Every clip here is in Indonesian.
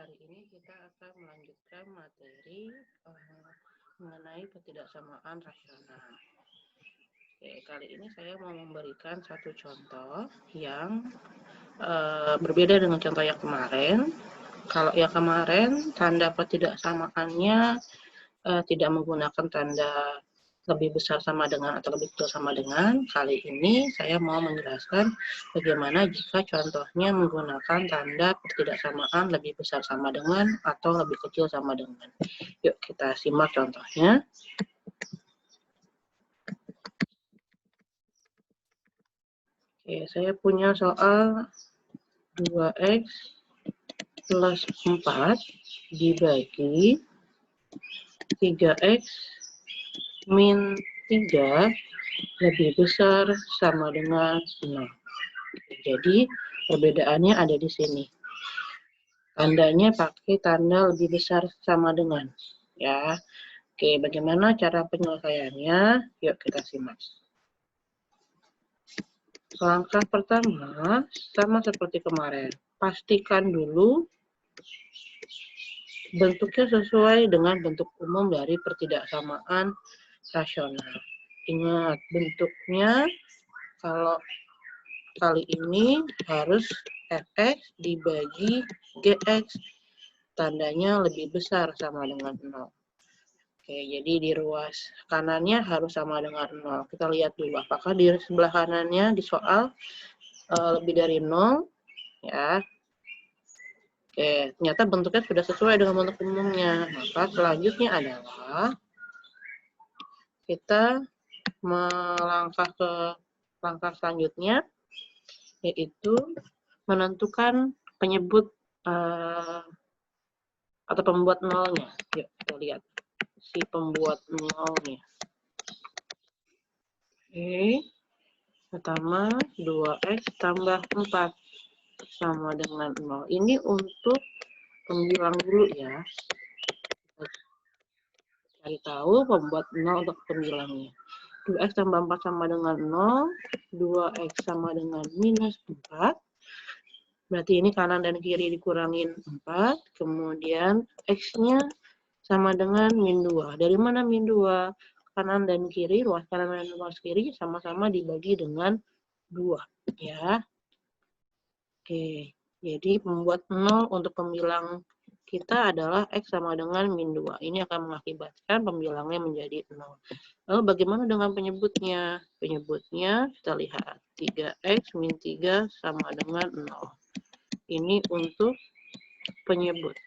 Hari ini kita akan melanjutkan materi mengenai ketidaksamaan rasional. Oke, kali ini saya mau memberikan satu contoh yang berbeda dengan contoh yang kemarin. Kalau yang kemarin tanda ketidaksamaannya tidak menggunakan tanda lebih besar sama dengan atau lebih kecil sama dengan. Kali ini saya mau menjelaskan bagaimana jika contohnya menggunakan tanda ketidaksamaan lebih besar sama dengan atau lebih kecil sama dengan. Yuk kita simak contohnya. Oke, saya punya soal 2x plus 4 dibagi 3x min 3 lebih besar sama dengan 0. Jadi perbedaannya ada di sini. Tandanya pakai tanda lebih besar sama dengan. Ya. Oke, bagaimana cara penyelesaiannya? Yuk kita simak. Langkah pertama sama seperti kemarin. Pastikan dulu bentuknya sesuai dengan bentuk umum dari pertidaksamaan rasional. Ingat, bentuknya kalau kali ini harus fx dibagi gx, tandanya lebih besar sama dengan 0. Oke, jadi di ruas kanannya harus sama dengan 0. Kita lihat dulu apakah di sebelah kanannya di soal lebih dari 0 ya. Oke, ternyata bentuknya sudah sesuai dengan bentuk umumnya. Maka selanjutnya adalah kita melangkah ke langkah selanjutnya, yaitu menentukan penyebut atau pembuat nolnya. Yuk kita lihat si pembuat nolnya. Oke, pertama 2x tambah 4 sama dengan 0. Ini untuk pembilang dulu ya. Cari tahu pembuat 0 untuk pembilangnya. 2x tambah 4 sama dengan 0. 2x sama dengan minus 4. Berarti ini kanan dan kiri dikurangin 4. Kemudian x-nya sama dengan min 2. Dari mana min 2? Kanan dan kiri, ruas kanan dan ruas kiri sama-sama dibagi dengan 2. Ya. Oke, jadi pembuat 0 untuk pembilang kita adalah x sama dengan min 2. Ini akan mengakibatkan pembilangnya menjadi 0. Lalu bagaimana dengan penyebutnya? Penyebutnya kita lihat 3x min 3 sama dengan 0. Ini untuk penyebut.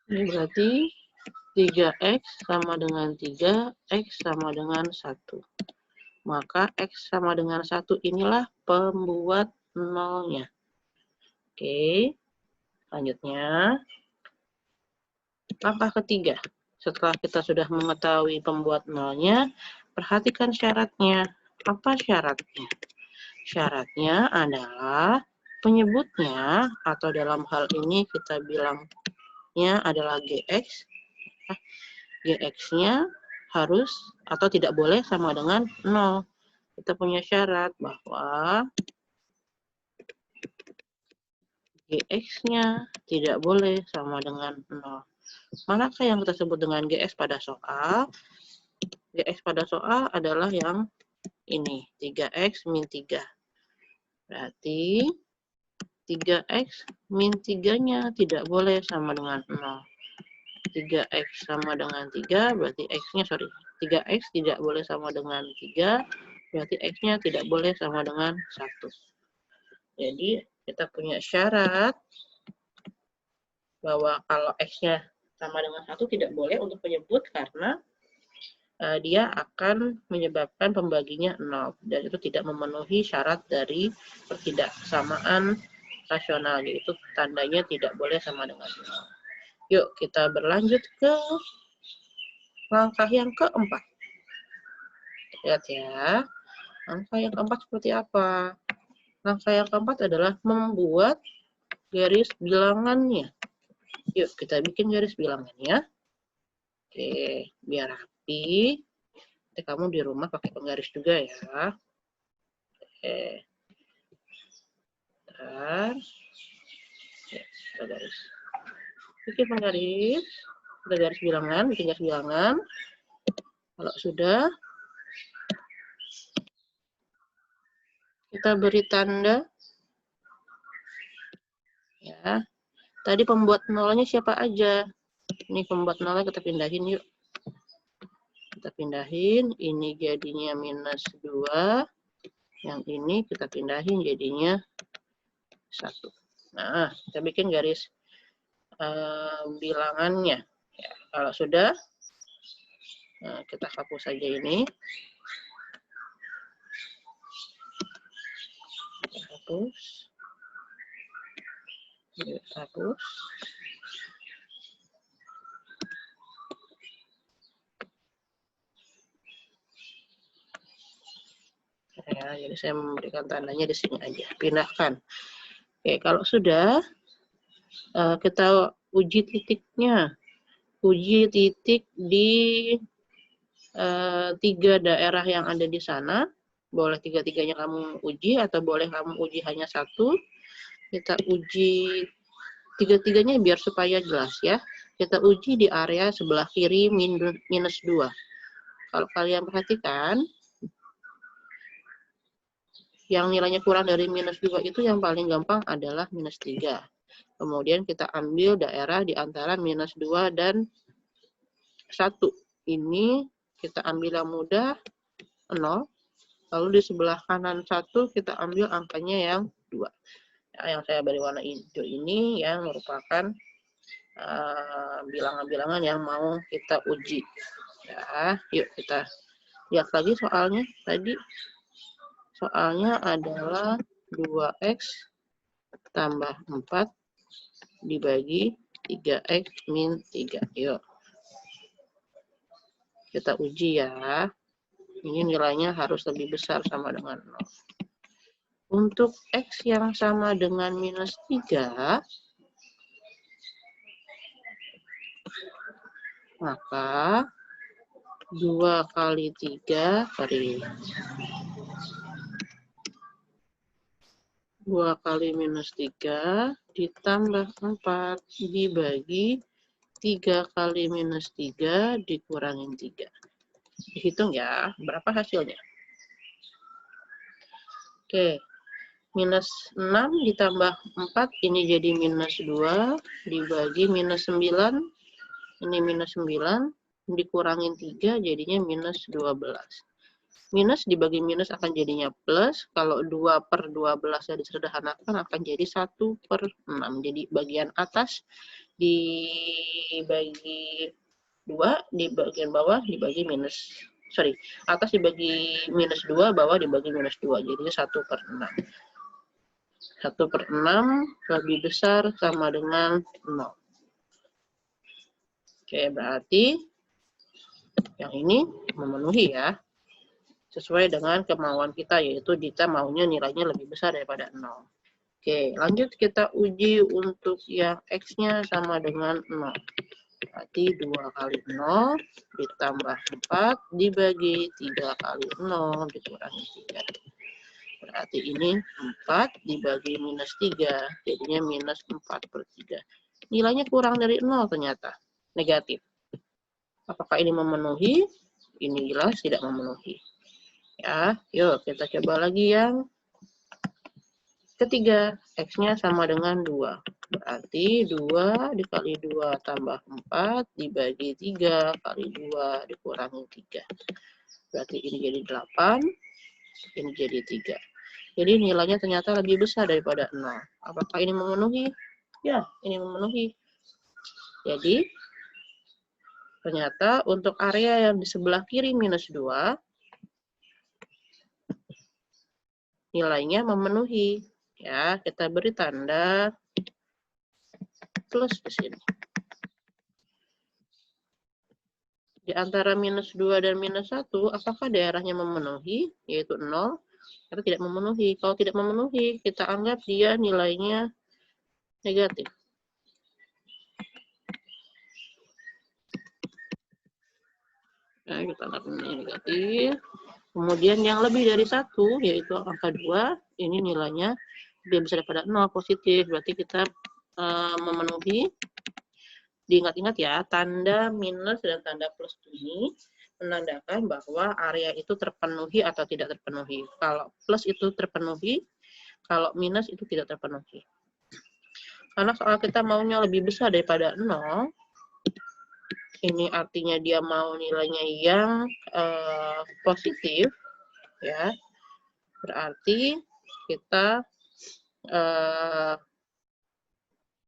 Ini berarti 3x sama dengan 3, x sama dengan 1. Maka x sama dengan 1 inilah pembuat nolnya. Oke, selanjutnya langkah ketiga. Setelah kita sudah mengetahui pembuat nolnya, perhatikan syaratnya. Apa syaratnya? Syaratnya adalah penyebutnya, atau dalam hal ini kita bilangnya adalah gx. Gx-nya harus atau tidak boleh sama dengan 0. Kita punya syarat bahwa gx-nya tidak boleh sama dengan 0. Manakah yang kita sebut dengan gx pada soal? Gx pada soal adalah yang ini, 3x min 3. Berarti 3x min 3-nya tidak boleh sama dengan 0. 3x sama dengan 3, berarti x-nya, 3x tidak boleh sama dengan 3, berarti x-nya tidak boleh sama dengan 1. Jadi, kita punya syarat bahwa kalau x-nya sama dengan 1 tidak boleh untuk penyebut karena dia akan menyebabkan pembaginya 0. Dan itu tidak memenuhi syarat dari ketidaksamaan rasional, yaitu tandanya tidak boleh sama dengan 0. Yuk kita berlanjut ke langkah yang keempat. Lihat ya, langkah yang keempat seperti apa? Langkah yang keempat adalah membuat garis bilangannya. Yuk kita bikin garis bilangannya. Oke, biar rapi. Nanti kamu di rumah pakai penggaris juga ya. Oke. Bentar. Ya, kita garis. Bikin penggaris. Kita garis bilangan, bikin garis bilangan. Kalau sudah, kita beri tanda. Ya. Tadi pembuat nolnya siapa aja? Ini pembuat nolnya kita pindahin yuk. Kita pindahin, ini jadinya -2. Yang ini kita pindahin jadinya 1. Nah, kita bikin garis bilangannya. Ya, kalau sudah, kita hapus saja ini. Kita hapus. Hapus. Ya, jadi saya memberikan tandanya di sini aja. Pindahkan. Oke, kalau sudah, kita uji titiknya. Uji titik di 3 daerah yang ada di sana. Boleh 3-3-nya kamu uji, atau boleh kamu uji hanya 1. Kita uji 3-3-nya biar supaya jelas ya. Kita uji di area sebelah kiri -2. Kalau kalian perhatikan, yang nilainya kurang dari -2 itu yang paling gampang adalah -3. Kemudian kita ambil daerah di antara -2 dan 1. Ini kita ambil yang mudah, 0. Lalu di sebelah kanan 1 kita ambil angkanya yang 2. Nah, yang saya beri warna hijau ini yang merupakan bilangan-bilangan yang mau kita uji. Ya, yuk kita lihat lagi soalnya tadi. Soalnya adalah 2x tambah 4 dibagi 3x min 3. Yuk. Kita uji ya. Ini nilainya harus lebih besar sama dengan 0. Untuk x yang sama dengan -3, maka 2 kali 3 kali 2 kali -3 ditambah 4 dibagi 3 kali -3 dikurangin 3. Dihitung ya, berapa hasilnya? Oke, -6 ditambah 4, ini jadi -2 dibagi -9, ini -9 dikurangin 3 jadinya -12. Minus dibagi minus akan jadinya plus. Kalau 2/12 disederhanakan akan jadi 1/6. Jadi bagian atas dibagi 2, di bagian bawah dibagi minus. Sorry, atas dibagi -2, bawah dibagi -2. Jadi 1/6. 1/6 lebih besar sama dengan 0. Oke, berarti yang ini memenuhi ya. Sesuai dengan kemauan kita, yaitu kita maunya nilainya lebih besar daripada 0. Oke, lanjut kita uji untuk yang X-nya sama dengan 0. Berarti 2 kali 0 ditambah 4 dibagi 3 kali 0 dikurangi 3. Berarti ini 4 dibagi -3, jadinya -4/3. Nilainya kurang dari 0 ternyata, negatif. Apakah ini memenuhi? Ini jelas tidak memenuhi. Ya, yuk kita coba lagi yang ketiga. X-nya sama dengan 2. Berarti 2 dikali 2 tambah 4 dibagi 3 kali 2 dikurangi 3. Berarti ini jadi 8, ini jadi 3. Jadi nilainya ternyata lebih besar daripada 0. Apakah ini memenuhi? Ya, ini memenuhi. Jadi, ternyata untuk area yang di sebelah kiri -2, nilainya memenuhi. Ya, kita beri tanda plus di sini. Di antara -2 dan -1, apakah daerahnya memenuhi, yaitu 0, atau tidak memenuhi? Kalau tidak memenuhi, kita anggap dia nilainya negatif. Nah, kita anggap nilainya negatif. Kemudian yang lebih dari 1, yaitu angka 2, ini nilainya lebih besar daripada 0, positif. Berarti kita memenuhi. Diingat-ingat ya, tanda minus dan tanda plus ini menandakan bahwa area itu terpenuhi atau tidak terpenuhi. Kalau plus itu terpenuhi, kalau minus itu tidak terpenuhi. Karena soal kita maunya lebih besar daripada 0, ini artinya dia mau nilainya yang positif, ya. Berarti kita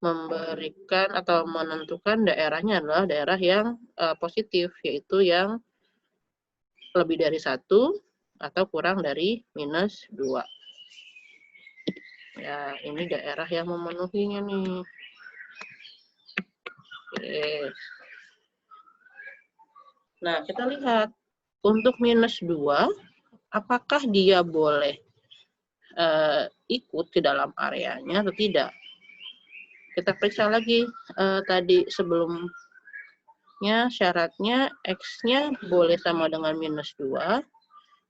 memberikan atau menentukan daerahnya adalah daerah yang positif, yaitu yang lebih dari 1 atau kurang dari minus 2. Ya, ini daerah yang memenuhinya nih. Oke. Nah, kita lihat. Untuk minus 2, apakah dia boleh ikut di dalam areanya atau tidak? Kita periksa lagi tadi sebelumnya syaratnya X-nya boleh sama dengan minus 2,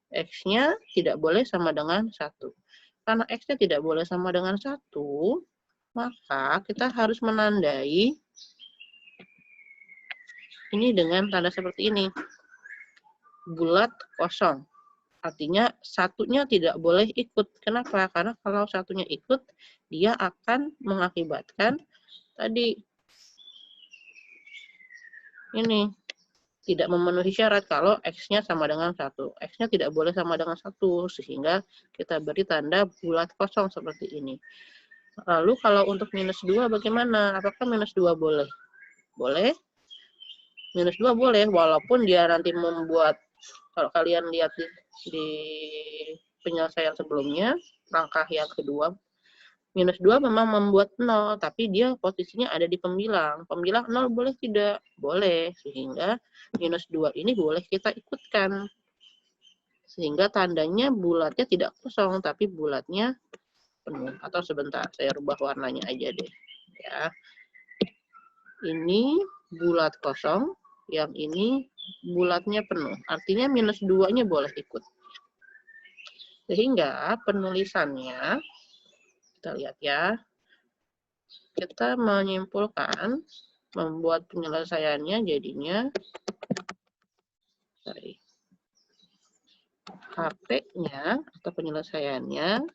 X-nya tidak boleh sama dengan 1. Karena X-nya tidak boleh sama dengan 1, maka kita harus menandai ini dengan tanda seperti ini. Bulat kosong. Artinya satunya tidak boleh ikut. Kenapa? Karena kalau satunya ikut, dia akan mengakibatkan tadi ini tidak memenuhi syarat kalau X-nya sama dengan 1. X-nya tidak boleh sama dengan 1, sehingga kita beri tanda bulat kosong seperti ini. Lalu kalau untuk minus 2 bagaimana? Apakah minus 2 boleh? Boleh. Minus 2 boleh, walaupun dia nanti membuat, kalau kalian lihat di penyelesaian sebelumnya, langkah yang kedua, minus 2 memang membuat 0, tapi dia posisinya ada di pembilang. Pembilang 0 boleh tidak? Boleh. Sehingga minus 2 ini boleh kita ikutkan. Sehingga tandanya bulatnya tidak kosong, tapi bulatnya penuh. Atau sebentar, saya rubah warnanya aja deh. Ya. Ini bulat kosong, yang ini bulatnya penuh. Artinya minus 2-nya boleh ikut. Sehingga penulisannya, kita lihat ya, kita menyimpulkan, membuat penyelesaiannya jadinya, HP-nya atau penyelesaiannya,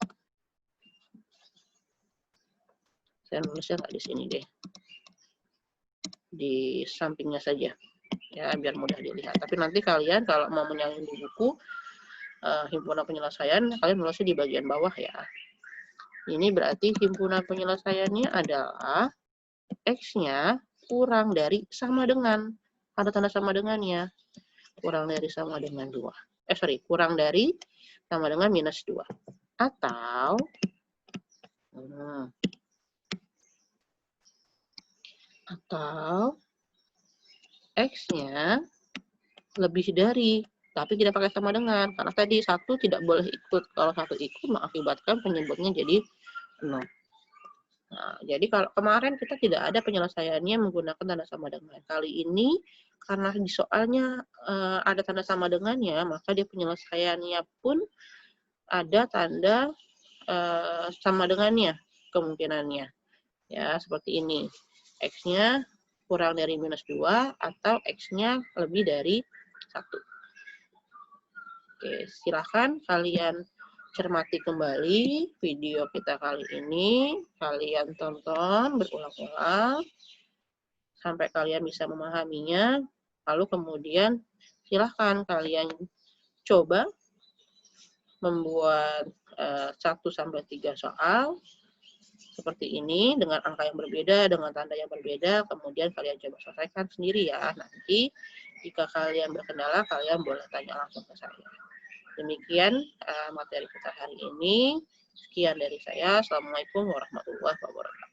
saya nulisnya nggak di sini deh, di sampingnya saja, ya biar mudah dilihat. Tapi nanti kalian kalau mau menyalin di buku himpunan penyelesaian, kalian nulisnya di bagian bawah ya. Ini berarti himpunan penyelesaiannya adalah X-nya kurang dari sama dengan, ada tanda sama dengannya, kurang dari sama dengan 2. Kurang dari sama dengan minus 2. Atau X-nya lebih dari, tapi tidak pakai sama dengan. Karena tadi 1 tidak boleh ikut. Kalau 1 ikut, mengakibatkan penyebutnya jadi 0. Nah, jadi kalau kemarin kita tidak ada penyelesaiannya menggunakan tanda sama dengan. Kali ini, karena di soalnya ada tanda sama dengannya, maka dia penyelesaiannya pun ada tanda sama dengannya, kemungkinannya. Ya, seperti ini. X-nya kurang dari minus 2 atau X-nya lebih dari 1. Oke, silahkan kalian cermati kembali video kita kali ini. Kalian tonton berulang-ulang sampai kalian bisa memahaminya. Lalu kemudian silahkan kalian coba membuat 1-3 soal seperti ini dengan angka yang berbeda, dengan tanda yang berbeda, kemudian kalian coba selesaikan sendiri ya. Nanti jika kalian berkendala, kalian boleh tanya langsung ke saya. Demikian materi kita hari ini. Sekian dari saya. Assalamualaikum warahmatullahi wabarakatuh.